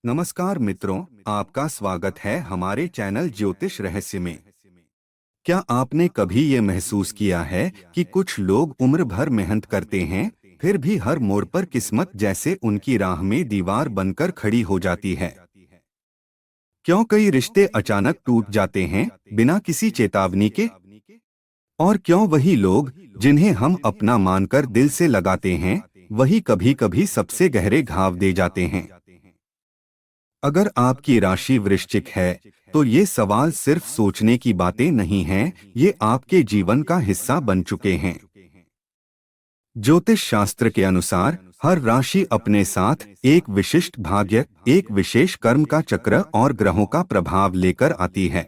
नमस्कार मित्रों, आपका स्वागत है हमारे चैनल ज्योतिष रहस्य में। क्या आपने कभी ये महसूस किया है कि कुछ लोग उम्र भर मेहनत करते हैं, फिर भी हर मोड़ पर किस्मत जैसे उनकी राह में दीवार बनकर खड़ी हो जाती है? क्यों कई रिश्ते अचानक टूट जाते हैं बिना किसी चेतावनी के? और क्यों वही लोग जिन्हें हम अपना मानकर दिल से लगाते हैं, वही कभी-कभी सबसे गहरे घाव दे जाते हैं? अगर आपकी राशि वृश्चिक है, तो ये सवाल सिर्फ सोचने की बातें नहीं हैं, ये आपके जीवन का हिस्सा बन चुके हैं। ज्योतिष शास्त्र के अनुसार हर राशि अपने साथ एक विशिष्ट भाग्य, एक विशेष कर्म का चक्र और ग्रहों का प्रभाव लेकर आती है।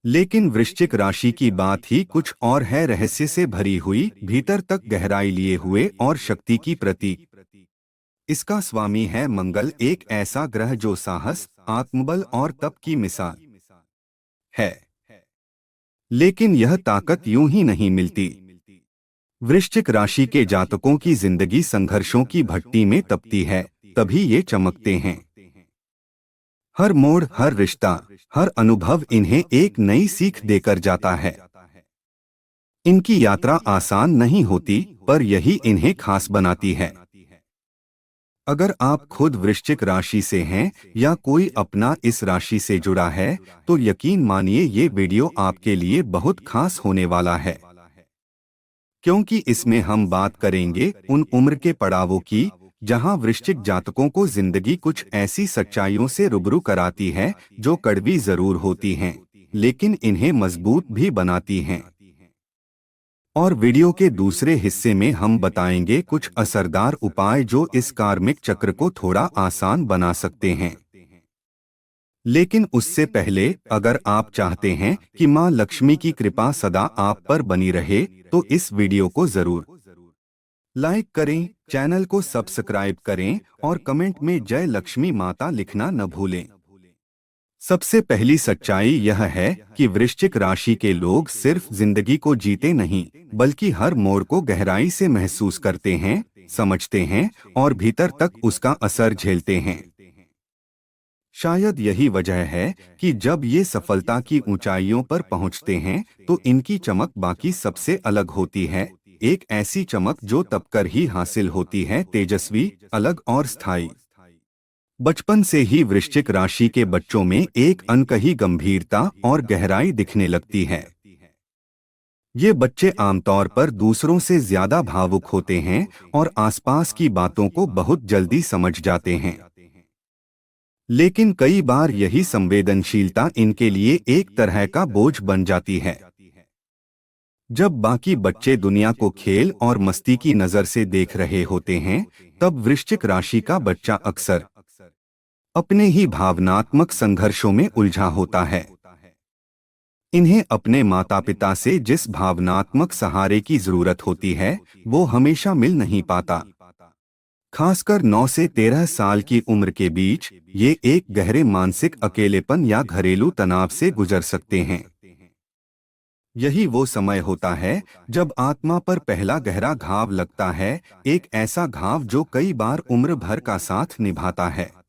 लेकिन वृश्चिक राशि की बात ही कुछ और है, रहस्य से भरी हुई, भीतर तक गहराई लिए हुए और शक्ति की प्रतीक। इसका स्वामी है मंगल, एक ऐसा ग्रह जो साहस, आत्मबल और तप की मिसाल है। लेकिन यह ताकत यूं ही नहीं मिलती। वृश्चिक राशि के जातकों की जिंदगी संघर्षों की भट्टी में तपती है, तभी ये चमकते हैं। हर मोड़, हर रिश्ता, हर अनुभव इन्हें एक नई सीख देकर जाता है। इनकी यात्रा आसान नहीं होती, पर यही इन्हें खास बनाती है। अगर आप खुद वृश्चिक राशि से हैं या कोई अपना इस राशि से जुड़ा है, तो यकीन मानिए ये वीडियो आपके लिए बहुत खास होने वाला है। क्योंकि इसमें हम बात करेंगे उन उम्र के पड़ावों की, जहां वृश्चिक जातकों को जिंदगी कुछ ऐसी सच्चाइयों से रूबरू कराती है जो कड़वी जरूर होती हैं, लेकिन इन्हें मजबूत भी बनाती हैं। और वीडियो के दूसरे हिस्से में हम बताएंगे कुछ असरदार उपाय जो इस कार्मिक चक्र को थोड़ा आसान बना सकते हैं। लेकिन उससे पहले, अगर आप चाहते हैं कि मां लक्ष्मी की कृपा सदा आप पर बनी रहे, तो इस वीडियो को जरूर लाइक करें, चैनल को सब्सक्राइब करें और कमेंट में जय लक्ष्मी माता लिखना न भूलें। सबसे पहली सच्चाई यह है कि वृश्चिक राशि के लोग सिर्फ जिंदगी को जीते नहीं, बल्कि हर मोड़ को गहराई से महसूस करते हैं, समझते हैं और भीतर तक उसका असर झेलते हैं। शायद यही वजह है कि जब ये सफलता की ऊंचाइयों पर पहुंचते हैं, तो इनकी चमक बाकी सबसे अलग होती है। एक ऐसी चमक जो तबकर ही हासिल होती है, तेजस्वी, अलग और स्थायी। बचपन से ही वृश्चिक राशि के बच्चों में एक अनकही गंभीरता और गहराई दिखने लगती है। ये बच्चे आमतौर पर दूसरों से ज्यादा भावुक होते हैं और आसपास की बातों को बहुत जल्दी समझ जाते हैं। लेकिन कई बार यही संवेदनशीलता इनके लिए एक तरह का बोझ बन जाती है। जब बाकी बच्चे दुनिया को खेल और मस्ती की नजर से देख रहे होते हैं, तब वृश्चिक राशि का बच्चा अक्सर अपने ही भावनात्मक संघर्षों में उलझा होता है। इन्हें अपने माता पिता से जिस भावनात्मक सहारे की जरूरत होती है, वो हमेशा मिल नहीं पाता। खासकर 9 से 13 साल की उम्र के बीच, ये एक गहरे मानसिक अकेलेपन या घरेलू तनाव से गुजर सकते हैं। यही वो समय होता है जब आत्मा पर पहला गहरा घाव लगता है, एक ऐसा घाव जो कई बार उम्र भर का साथ निभाता है।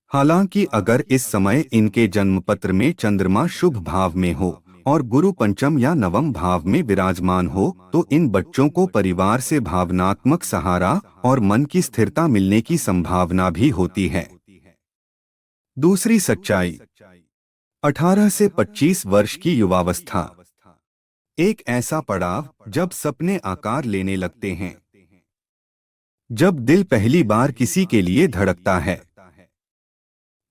हालांकि अगर इस समय इनके जन्मपत्र में चंद्रमा शुभ भाव में हो और गुरु पंचम या नवम भाव में विराजमान हो, तो इन बच्चों को परिवार से भावनात्मक सहारा और मन की स्थिरता मिलने की संभावना भी होती है। दूसरी सच्चाई, 18 से 25 वर्ष की युवावस्था, एक ऐसा पड़ाव जब सपने आकार लेने लगते हैं, जब दिल पहली बार किसी के लिए धड़कता है,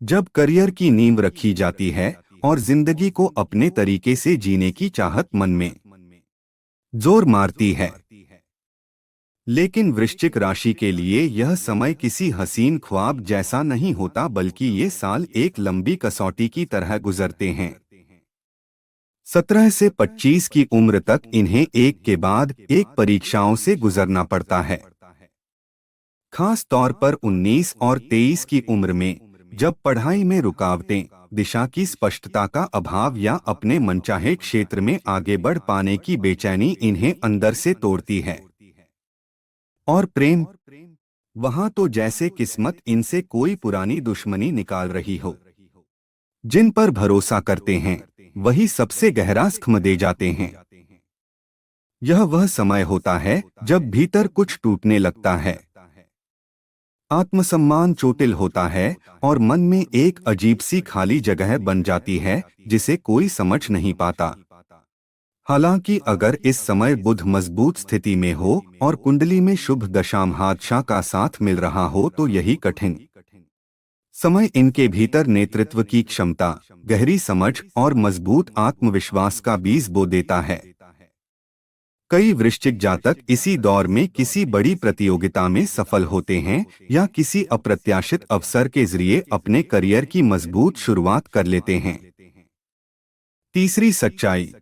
जब करियर की नींव रखी जाती है और जिंदगी को अपने तरीके से जीने की चाहत मन में जोर मारती है। लेकिन वृश्चिक राशि के लिए यह समय किसी हसीन ख्वाब जैसा नहीं होता, बल्कि ये साल एक लंबी कसौटी की तरह गुजरते हैं। 17 से 25 की उम्र तक इन्हें एक के बाद एक परीक्षाओं से गुजरना पड़ता है। खास तौर पर 19 और 23 की उम्र में, जब पढ़ाई में रुकावटें, दिशा की स्पष्टता का अभाव या अपने मनचाहे क्षेत्र में आगे बढ़ पाने की बेचैनी इन्हें अंदर से तोड़ती है। और प्रेम, वहां तो जैसे किस्मत इनसे कोई पुरानी दुश्मनी निकाल रही हो। जिन पर भरोसा करते हैं वही सबसे गहरा जख्म दे जाते हैं। यह वह समय होता है जब भीतर कुछ टूटने लगता है, आत्मसम्मान चोटिल होता है और मन में एक अजीब सी खाली जगह बन जाती है जिसे कोई समझ नहीं पाता। हालांकि अगर इस समय बुध मजबूत स्थिति में हो और कुंडली में शुभ दशामहादशा का साथ मिल रहा हो तो यही कठिन समय इनके भीतर नेतृत्व की क्षमता, गहरी समझ और मजबूत आत्मविश्वास का बीज बो देता है। कई वृश्चिक जातक इसी दौर में किसी बड़ी प्रतियोगिता में सफल होते हैं या किसी अप्रत्याशित अवसर के जरिए अपने करियर की मजबूत शुरुआत कर लेते हैं। तीसरी सच्चाई,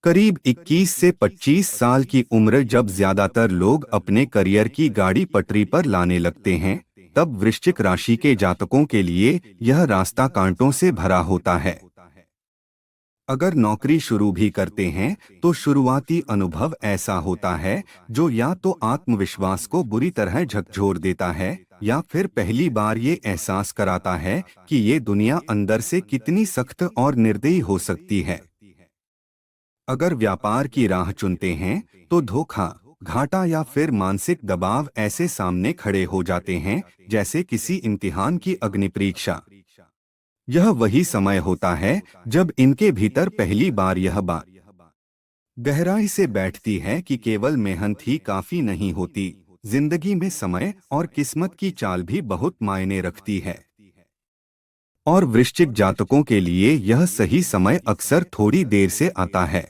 करीब 21 से 25 साल की उम्र जब ज्यादातर लोग अपने करियर की गाड़ी पटरी पर लाने लगते हैं, तब वृश्चिक राशि के जातकों के लिए यह रास्ता कांटों से भरा होता है। अगर नौकरी शुरू भी करते हैं तो शुरुआती अनुभव ऐसा होता है जो या तो आत्मविश्वास को बुरी तरह झकझोर देता है या फिर पहली बार ये एहसास कराता है कि ये दुनिया अंदर से कितनी सख्त और निर्दयी हो सकती है। अगर व्यापार की राह चुनते हैं तो धोखा, घाटा या फिर मानसिक दबाव ऐसे सामने खड़े हो जाते हैं जैसे किसी इम्तिहान की अग्निपरीक्षा। यह वही समय होता है जब इनके भीतर पहली बार यह बात गहराई से बैठती है कि केवल मेहनत ही काफी नहीं होती, जिंदगी में समय और किस्मत की चाल भी बहुत मायने रखती है। और वृश्चिक जातकों के लिए यह सही समय अक्सर थोड़ी देर से आता है।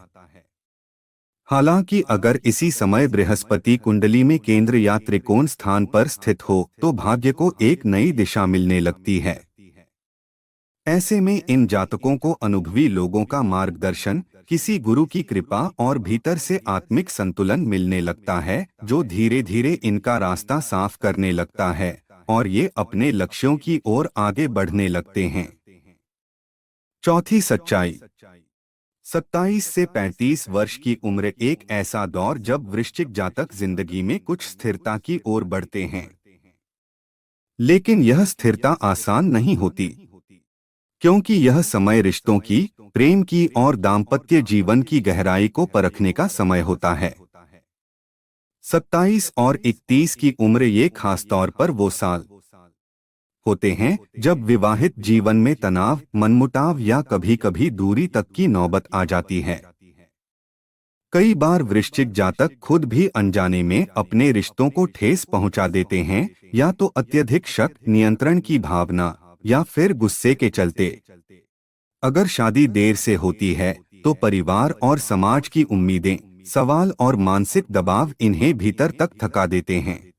हालांकि अगर इसी समय बृहस्पति कुंडली में केंद्र या त्रिकोण स्थान पर स्थित हो तो भाग्य को एक नई दिशा मिलने लगती है। ऐसे में इन जातकों को अनुभवी लोगों का मार्गदर्शन, किसी गुरु की कृपा और भीतर से आत्मिक संतुलन मिलने लगता है जो धीरे धीरे इनका रास्ता साफ करने लगता है और ये अपने लक्ष्यों की ओर आगे बढ़ने लगते हैं। चौथी सच्चाई, 27 से 35 वर्ष की उम्र एक ऐसा दौर जब वृश्चिक जातक जिंदगी में कुछ स्थिरता की ओर बढ़ते हैं। लेकिन यह स्थिरता आसान नहीं होती, क्योंकि यह समय रिश्तों की, प्रेम की और दाम्पत्य जीवन की गहराई को परखने का समय होता है। 27 और 31 की उम्र ये खास तौर पर वो साल होते हैं जब विवाहित जीवन में तनाव, मनमुटाव या कभी-कभी दूरी तक की नौबत आ जाती है। कई बार वृश्चिक जातक खुद भी अनजाने में अपने रिश्तों को ठेस पहुंचा देते हैं, या तो अत्यधिक शक, नियंत्रण की भावना या फिर गुस्से के चलते। अगर शादी देर से होती है तो परिवार और समाज की उम्मीदें, सवाल और मानसिक दबाव इन्हें भीतर तक थका देते हैं।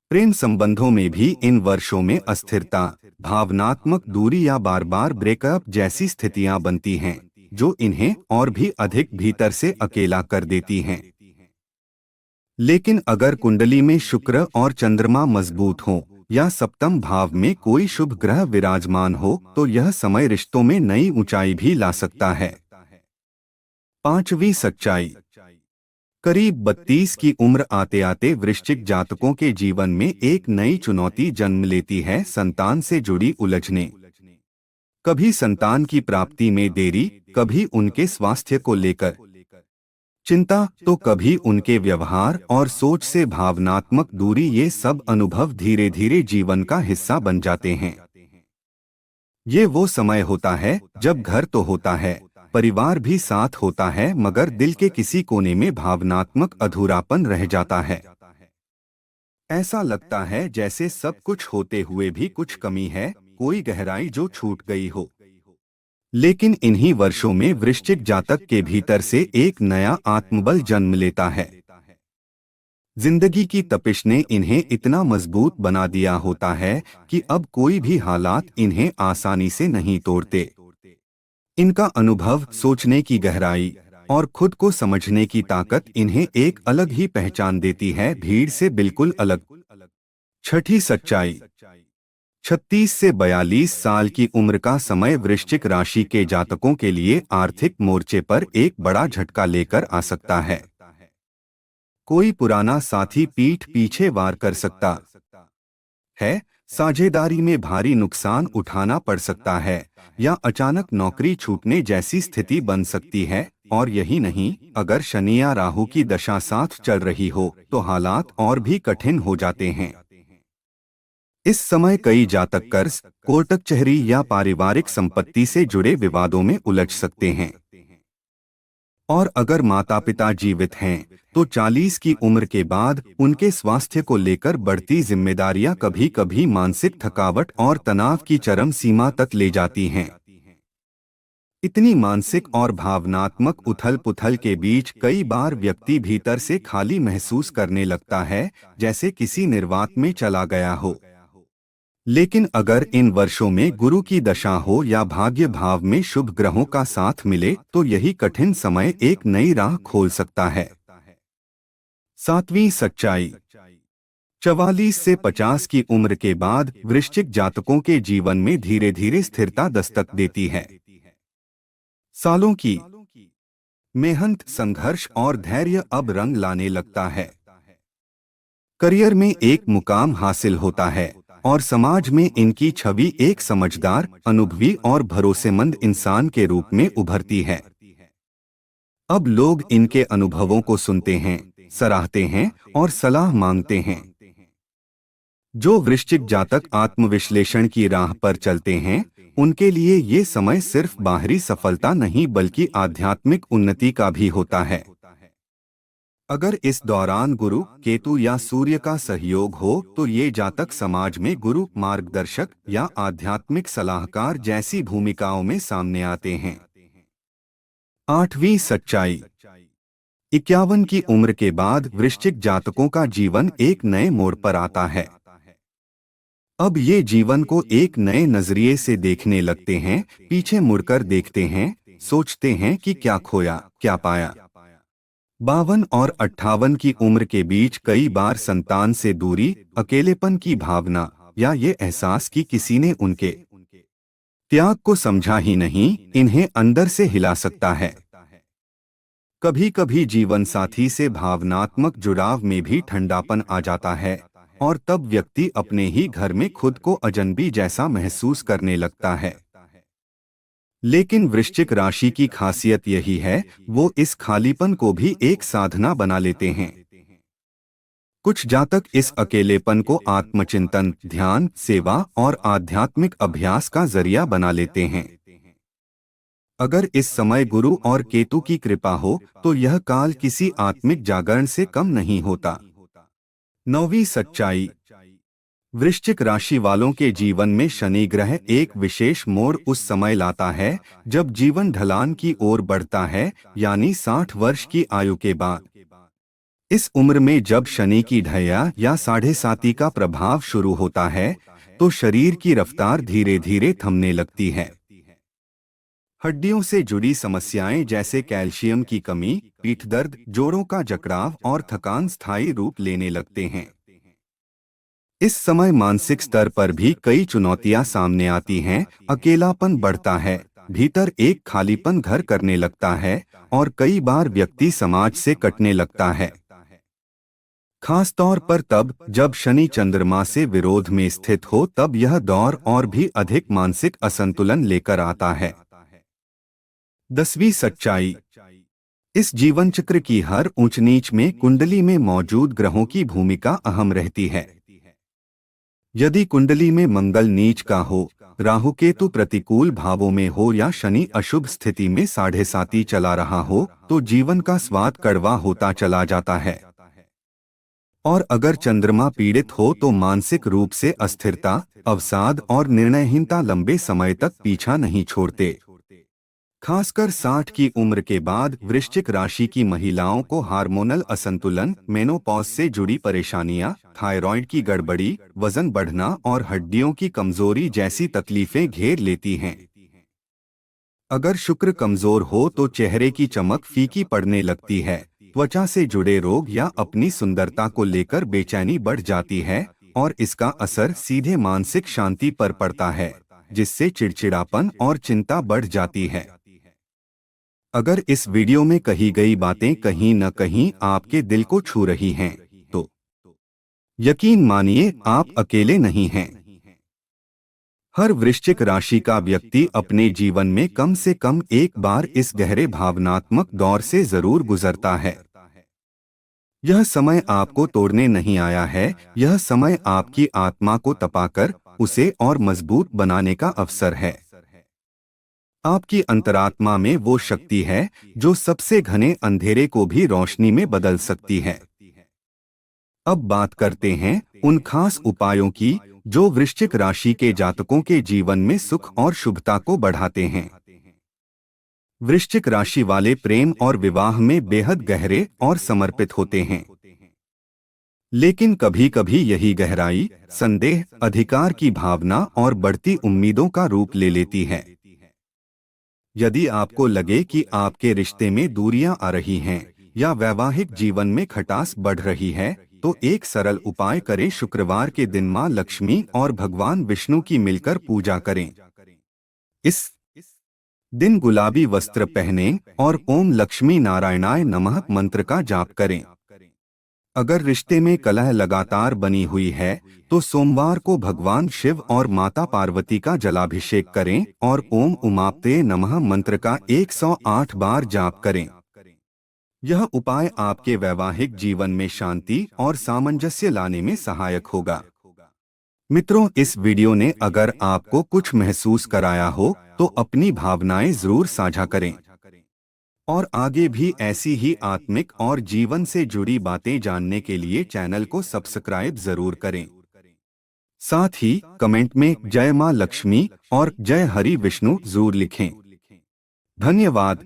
प्रेम संबंधों में भी इन वर्षों में अस्थिरता, भावनात्मक दूरी या बार बार ब्रेकअप जैसी स्थितियां बनती हैं जो इन्हें और भी अधिक भीतर से अकेला कर देती हैं। लेकिन अगर कुंडली में शुक्र और चंद्रमा मजबूत हों या सप्तम भाव में कोई शुभ ग्रह विराजमान हो तो यह समय रिश्तों में नई ऊंचाई भी ला सकता है। पांचवी सच्चाई, करीब 32 की उम्र आते आते वृश्चिक जातकों के जीवन में एक नई चुनौती जन्म लेती है, संतान से जुड़ी उलझनें। कभी संतान की प्राप्ति में देरी, कभी उनके स्वास्थ्य को लेकर चिंता, तो कभी उनके व्यवहार और सोच से भावनात्मक दूरी। ये सब अनुभव धीरे धीरे जीवन का हिस्सा बन जाते हैं। ये वो समय होता है जब घर तो होता है, परिवार भी साथ होता है, मगर दिल के किसी कोने में भावनात्मक अधूरापन रह जाता है। ऐसा लगता है जैसे सब कुछ होते हुए भी कुछ कमी है, कोई गहराई जो छूट गई हो। लेकिन इन्हीं वर्षों में वृश्चिक जातक के भीतर से एक नया आत्मबल जन्म लेता है। जिंदगी की तपिश ने इन्हें इतना मजबूत बना दिया होता है कि अब कोई भी हालात इन्हें आसानी से नहीं तोड़ते। इनका अनुभव, सोचने की गहराई और खुद को समझने की ताकत इन्हें एक अलग ही पहचान देती है, भीड़ से बिल्कुल अलग। छठी सच्चाई, 36 से 42 साल की उम्र का समय वृश्चिक राशि के जातकों के लिए आर्थिक मोर्चे पर एक बड़ा झटका लेकर आ सकता है। कोई पुराना साथी पीठ पीछे वार कर सकता है, साझेदारी में भारी नुकसान उठाना पड़ सकता है, या अचानक नौकरी छूटने जैसी स्थिति बन सकती है। और यही नहीं, अगर शनि या राहु की दशा साथ चल रही हो तो हालात और भी कठिन हो जाते हैं। इस समय कई जातक कर्ज, कोर्ट कचहरी या पारिवारिक संपत्ति से जुड़े विवादों में उलझ सकते हैं। और अगर माता पिता जीवित हैं, तो 40 की उम्र के बाद उनके स्वास्थ्य को लेकर बढ़ती जिम्मेदारियां कभी कभी मानसिक थकावट और तनाव की चरम सीमा तक ले जाती हैं। इतनी मानसिक और भावनात्मक उथल पुथल के बीच कई बार व्यक्ति भीतर से खाली महसूस करने लगता है, जैसे किसी निर्वात में चला गया हो। लेकिन अगर इन वर्षों में गुरु की दशा हो या भाग्य भाव में शुभ ग्रहों का साथ मिले तो यही कठिन समय एक नई राह खोल सकता है। सातवीं सच्चाई, 44 से 50 की उम्र के बाद वृश्चिक जातकों के जीवन में धीरे धीरे स्थिरता दस्तक देती है। सालों की मेहनत, संघर्ष और धैर्य अब रंग लाने लगता है। करियर में एक मुकाम हासिल होता है और समाज में इनकी छवि एक समझदार, अनुभवी और भरोसेमंद इंसान के रूप में उभरती है। अब लोग इनके अनुभवों को सुनते हैं, सराहते हैं और सलाह मांगते हैं। जो वृश्चिक जातक आत्मविश्लेषण की राह पर चलते हैं, उनके लिए ये समय सिर्फ बाहरी सफलता नहीं बल्कि आध्यात्मिक उन्नति का भी होता है। अगर इस दौरान गुरु, केतु या सूर्य का सहयोग हो तो ये जातक समाज में गुरु, मार्गदर्शक या आध्यात्मिक सलाहकार जैसी भूमिकाओं में सामने आते हैं। आठवीं सच्चाई, 51 की उम्र के बाद वृश्चिक जातकों का जीवन एक नए मोड़ पर आता है। अब ये जीवन को एक नए नजरिए से देखने लगते हैं, पीछे मुड़कर देखते हैं, सोचते हैं कि क्या खोया, क्या पाया। 52 और 58 की उम्र के बीच कई बार संतान से दूरी, अकेलेपन की भावना या ये एहसास कि किसी ने उनके त्याग को समझा ही नहीं, इन्हें अंदर से हिला सकता है। कभी कभी जीवन साथी से भावनात्मक जुड़ाव में भी ठंडापन आ जाता है और तब व्यक्ति अपने ही घर में खुद को अजनबी जैसा महसूस करने लगता है। लेकिन वृश्चिक राशि की खासियत यही है, वो इस खालीपन को भी एक साधना बना लेते हैं। कुछ जातक इस अकेलेपन को आत्मचिंतन, ध्यान, सेवा और आध्यात्मिक अभ्यास का जरिया बना लेते हैं। अगर इस समय गुरु और केतु की कृपा हो तो यह काल किसी आत्मिक जागरण से कम नहीं होता। नौवीं सच्चाई, वृश्चिक राशि वालों के जीवन में शनि ग्रह एक विशेष मोड़ उस समय लाता है जब जीवन ढलान की ओर बढ़ता है, यानी 60 वर्ष की आयु के बाद। इस उम्र में जब शनि की ढैया या साढ़े साती का प्रभाव शुरू होता है तो शरीर की रफ्तार धीरे धीरे थमने लगती है। हड्डियों से जुड़ी समस्याएं जैसे कैल्शियम की कमी, पीठ दर्द, जोड़ों का जकड़ाव और थकान स्थायी रूप लेने लगते हैं। इस समय मानसिक स्तर पर भी कई चुनौतियां सामने आती हैं। अकेलापन बढ़ता है, भीतर एक खालीपन घर करने लगता है और कई बार व्यक्ति समाज से कटने लगता है। खास तौर पर तब जब शनि चंद्रमा से विरोध में स्थित हो, तब यह दौर और भी अधिक मानसिक असंतुलन लेकर आता है। 10वीं सच्चाई, इस जीवन चक्र की हर ऊंच नीच में कुंडली में मौजूद ग्रहों की भूमिका अहम रहती है। यदि कुंडली में मंगल नीच का हो, राहु केतु प्रतिकूल भावों में हो या शनि अशुभ स्थिति में साढ़े साती चला रहा हो तो जीवन का स्वाद कड़वा होता चला जाता है। और अगर चंद्रमा पीड़ित हो तो मानसिक रूप से अस्थिरता, अवसाद और निर्णयहीनता लंबे समय तक पीछा नहीं छोड़ते। खासकर 60 की उम्र के बाद वृश्चिक राशि की महिलाओं को हार्मोनल असंतुलन, मेनोपॉज से जुड़ी परेशानियां, थायराइड की गड़बड़ी, वजन बढ़ना और हड्डियों की कमजोरी जैसी तकलीफें घेर लेती हैं। अगर शुक्र कमजोर हो तो चेहरे की चमक फीकी पड़ने लगती है, त्वचा से जुड़े रोग या अपनी सुंदरता को लेकर बेचैनी बढ़ जाती है और इसका असर सीधे मानसिक शांति पर पड़ता है, जिससे चिड़चिड़ापन और चिंता बढ़ जाती है। अगर इस वीडियो में कही गई बातें कहीं न कहीं आपके दिल को छू रही हैं, तो यकीन मानिए आप अकेले नहीं हैं। हर वृश्चिक राशि का व्यक्ति अपने जीवन में कम से कम एक बार इस गहरे भावनात्मक दौर से जरूर गुजरता है। यह समय आपको तोड़ने नहीं आया है, यह समय आपकी आत्मा को तपाकर उसे और मजबूत बनाने का अवसर है। आपकी अंतरात्मा में वो शक्ति है जो सबसे घने अंधेरे को भी रोशनी में बदल सकती है। अब बात करते हैं उन खास उपायों की जो वृश्चिक राशि के जातकों के जीवन में सुख और शुभता को बढ़ाते हैं। वृश्चिक राशि वाले प्रेम और विवाह में बेहद गहरे और समर्पित होते हैं, लेकिन कभी कभी यही गहराई संदेह, अधिकार की भावना और बढ़ती उम्मीदों का रूप ले लेती है। यदि आपको लगे कि आपके रिश्ते में दूरियां आ रही हैं या वैवाहिक जीवन में खटास बढ़ रही है, तो एक सरल उपाय करें। शुक्रवार के दिन मां लक्ष्मी और भगवान विष्णु की मिलकर पूजा करें। इस दिन गुलाबी वस्त्र पहनें और ओम लक्ष्मी नारायणाय नमः मंत्र का जाप करें। अगर रिश्ते में कलह लगातार बनी हुई है तो सोमवार को भगवान शिव और माता पार्वती का जलाभिषेक करें और ओम उमापते नमः मंत्र का 108 बार जाप करें। यह उपाय आपके वैवाहिक जीवन में शांति और सामंजस्य लाने में सहायक होगा। मित्रों, इस वीडियो ने अगर आपको कुछ महसूस कराया हो तो अपनी भावनाएं जरूर साझा करें और आगे भी ऐसी ही आत्मिक और जीवन से जुड़ी बातें जानने के लिए चैनल को सब्सक्राइब जरूर करें। साथ ही कमेंट में जय मां लक्ष्मी और जय हरि विष्णु जरूर लिखें। धन्यवाद।